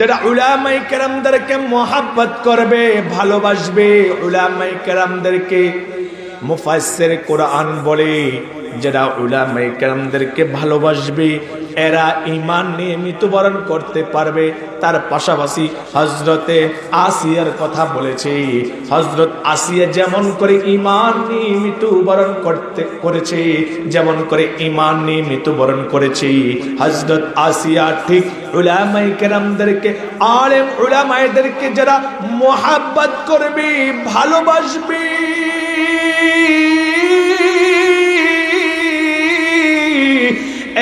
যারা উলামায়ে কেরামদেরকে মহব্বত করবে, ভালোবাসবে, উলামায়ে কেরামদেরকে মুফাসসির কোরআন বলে, যারা উলামায়ে কেরামদেরকে ভালোবাসবে এরা ঈমান নিয়ে মৃত্যুবরণ করতে পারবে। তার পাশাপাশি হযরতে আসিয়ার কথা বলেছে। হযরত আসিয়া যেমন করে ঈমান নিয়ে মৃত্যুবরণ করেছে, যেমন করে ঈমান নিয়ে মৃত্যুবরণ করেছে, হযরত আসিয়া ঠিক উলামায়ে কেরামদেরকে, আলেম উলামায়েদেরকে যারা মুহাব্বত করবে, ভালোবাসবে,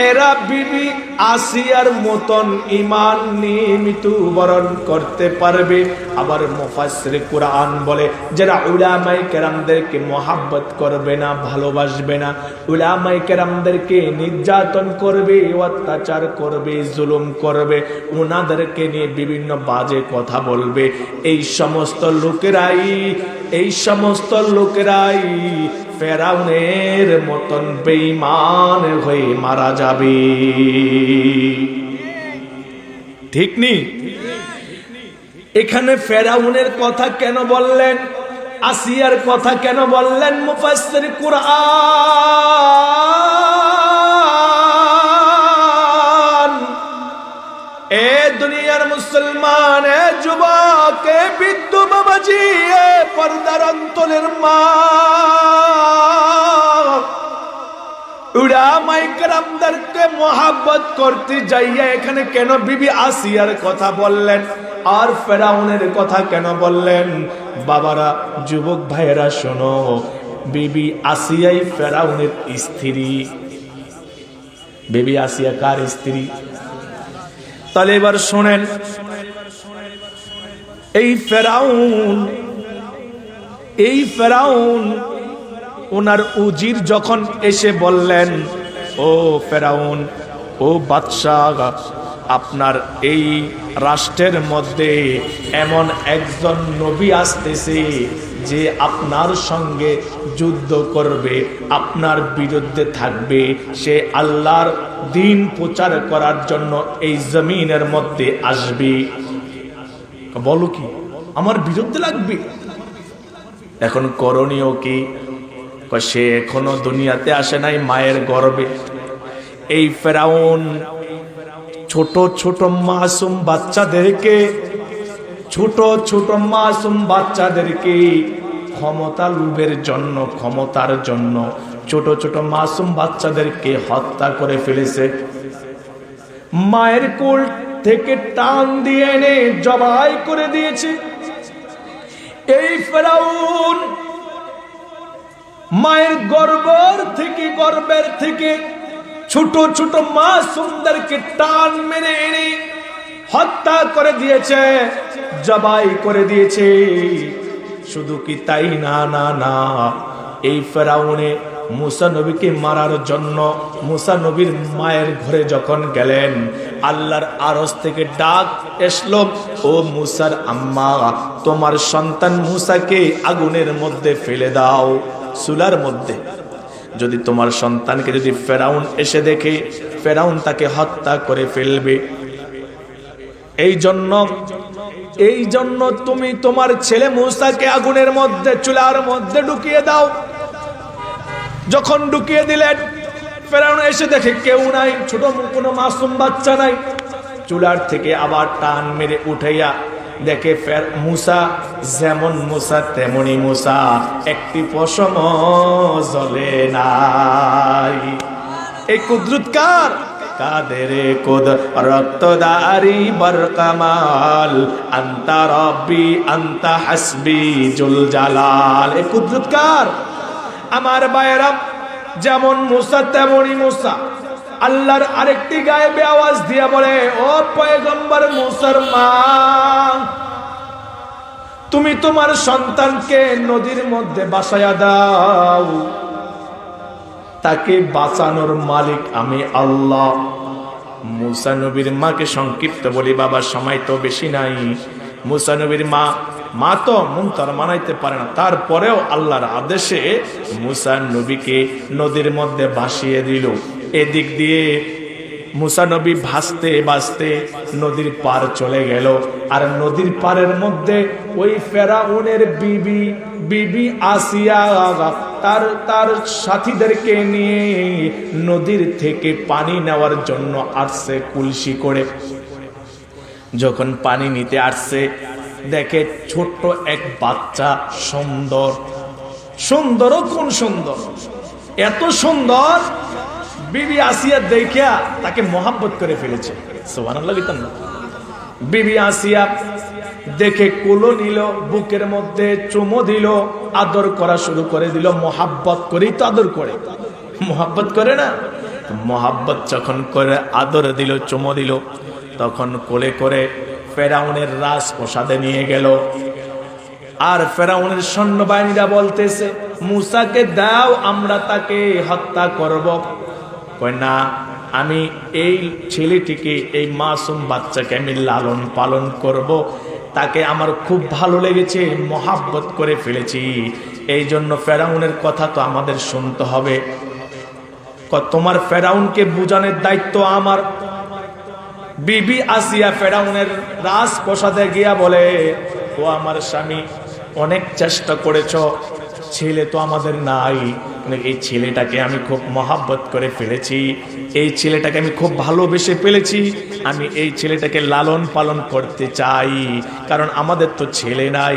এরা বিবি আসিয়ার মতন ঈমান নিয়ে মৃত্যুবরণ করতে পারবে। আবার মুফাসসির কোরআন বলে যারা উলামায়ে কেরামদেরকে মহব্বত করবে না, ভালোবাসবে না, উলামায়ে কেরামদেরকে নির্যাতন করবে, অত্যাচার করবে, জুলুম করবে, ওনাদেরকে নিয়ে বিভিন্ন বাজে কথা বলবে, এই সমস্ত লোকেরাই ফেরাউনের মতন বেঈমান হয়ে মারা যাবে। ঠিক নি? এখানে ফেরাউনের কথা কেন বললেন, আসিয়ার কথা কেন বললেন? মুফাসসির কুরআন এ দুনিয়ার মুসলমান, এ যুবক, এ বৃদ্ধ বাবাজি, এ পর্দার অন্তরের মা, উলামায়ে কেরামদেরকে মহব্বত করতে যাইয়া এখানে কেন বিবি আসিয়ার কথা বললেন আর ফেরাউনের কথা কেন বললেন? বাবারা, যুবক ভাইয়েরা শোনো, বিবি আসিয়াই ফেরাউনের স্ত্রী। বিবি আসিয়া কার স্ত্রী? তাহলে এবার শোনেন, এই ফেরাউন ওনার উজির যখন এসে বললেন, ও ফেরাউন, ও বাদশাহ, আপনার এই রাষ্ট্রের মধ্যে এমন একজন নবী আসতেছে যে আপনার সঙ্গে যুদ্ধ করবে, আপনার বিরুদ্ধে থাকবে, সে আল্লাহর দ্বীন প্রচার করার জন্য এই জমিনের মধ্যে আসবে। বলো কি, আমার বিরুদ্ধে লাগবে? এখন করণীয় কি? সে এখনো দুনিয়াতে আসে নাই, মায়ের গর্ভে। এই ফেরাউন ছোট ছোট মাসুম বাচ্চাদেরকে ক্ষমতার লোভের জন্য, ক্ষমতার জন্য ছোট ছোট মাসুম বাচ্চাদেরকে হত্যা করে ফেলেছে। মায়ের কোল থেকে টান দিয়ে এনে জবাই করে দিয়েছে। এই ফেরাউন মায়ের গর্ভের থেকে ছোট ছোট মাসুমদেরকে টান মেরে এনে হত্যা করে দিয়েছে, জবাই করে দিয়েছে। শুধু কি তাই না, এই ফেরাউনে মুসা নবীকে মারার জন্য মুসা নবীর মায়ের ঘরে যখন গেলেন, আল্লাহর আরশ থেকে ডাক এসলো, ও মুসার আম্মা, তোমার সন্তান মুসাকে আগুনের মধ্যে ফেলে দাও, চুলার মধ্যে। যদি তোমার সন্তানকে যদি ফেরাউন এসে দেখে, ফেরাউন তাকে হত্যা করে ফেলবে। এই জন্য তুমি তোমার ছেলে মুসাকে আগুনের মধ্যে, চুলার মধ্যে ঢুকিয়ে দাও। যখন ঢুকিয়ে দিলেন, ফেরাউন এসে দেখে কেউ নাই, ছোট কোনো মাসুম বাচ্চা নাই। চুলার থেকে আবার টান মেরে উঠাইয়া দেখে মুসা যেমন মুসা তেমনি মুসা, একটি পশম জ্বলে নাই। এই কুদরত কার? কাদের রক্তদারি বরকামাল, আন্তা রব্বি আন্তা হাসবি জুল জালাল। এই কুদরত কার? আমার ভাইয়েরা, যেমন মুসা তেমনি মুসা। আল্লাহর আরেকটি গায়েবে আওয়াজ দিয়া বলে, ও পয়গম্বর মুসার মা, তুমি তোমার সন্তানকে নদীর মধ্যে বাসায়া দাও, তাকে বাঁচানোর মালিক আমি আল্লাহ। মুসা নবীর মাকে সংক্ষিপ্ত বলি, বাবার সময় তো বেশি নাই। মুসা নবীর মা তো মুনতার মানাইতে পারে না, তারপরেও আল্লাহর আদেশে মুসা নবীকে নদীর মধ্যে ভাসিয়ে দিল। এদিক দিয়ে মুসা নবী ভাসতে ভাসতে নদীর পার চলে গেল। আর নদীর পারের মধ্যে ওই ফেরাউনের বিবি আসিয়া তার সাথীদেরকে নিয়ে নদীর থেকে পানি নেওয়ার জন্য আসছে কলসি করে। যখন পানি নিতে আসছে, দেখে ছোট্ট এক বাচ্চা, সুন্দরও কোন সুন্দর, এত সুন্দর, বিবি আসিয়া দেখিয়া তাকে মোহাব্বত করে ফেলেছে। সুবহানাল্লাহ। বিবি আসিয়া দেখে কোলো নিল, বুকের মধ্যে চুমো দিল, আদর করা শুরু করে দিল। মোহাব্বত করেই তো আদর করে, মোহাব্বত করে না? মোহাব্বত যখন করে আদর দিল, চুমো দিল, তখন কোলে করে ফেরাউনের রাজপ্রাসাদে নিয়ে গেল। আর ফেরাউনের সৈন্যবাহিনীরা বলতেছে, মুসাকে দাও, আমরা তাকে হত্যা করব। কয় না, আমি এই ছেলেটিকে, এই মাসুম বাচ্চাকে আমি লালন পালন করব, তাকে আমার খুব ভালো লেগেছে, মোহাব্বত করে ফেলেছি, এই জন্য ফেরাউনের কথা তো আমাদের শুনতে হবে। তোমার ফেরাউনকে বুঝানোর দায়িত্ব আমার। বিবি আসিয়া ফেরাউনের রাজপ্রাসাদে গিয়া বলে, ও আমার স্বামী, অনেক চেষ্টা করেছ, ছেলে তো আমাদের নাই, এই ছেলেটাকে আমি খুব মহাব্বত করে ফেলেছি, এই ছেলেটাকে আমি খুব ভালোবেসে ফেলেছি, আমি এই ছেলেটাকে লালন পালন করতে চাই, কারণ আমাদের তো ছেলে নাই।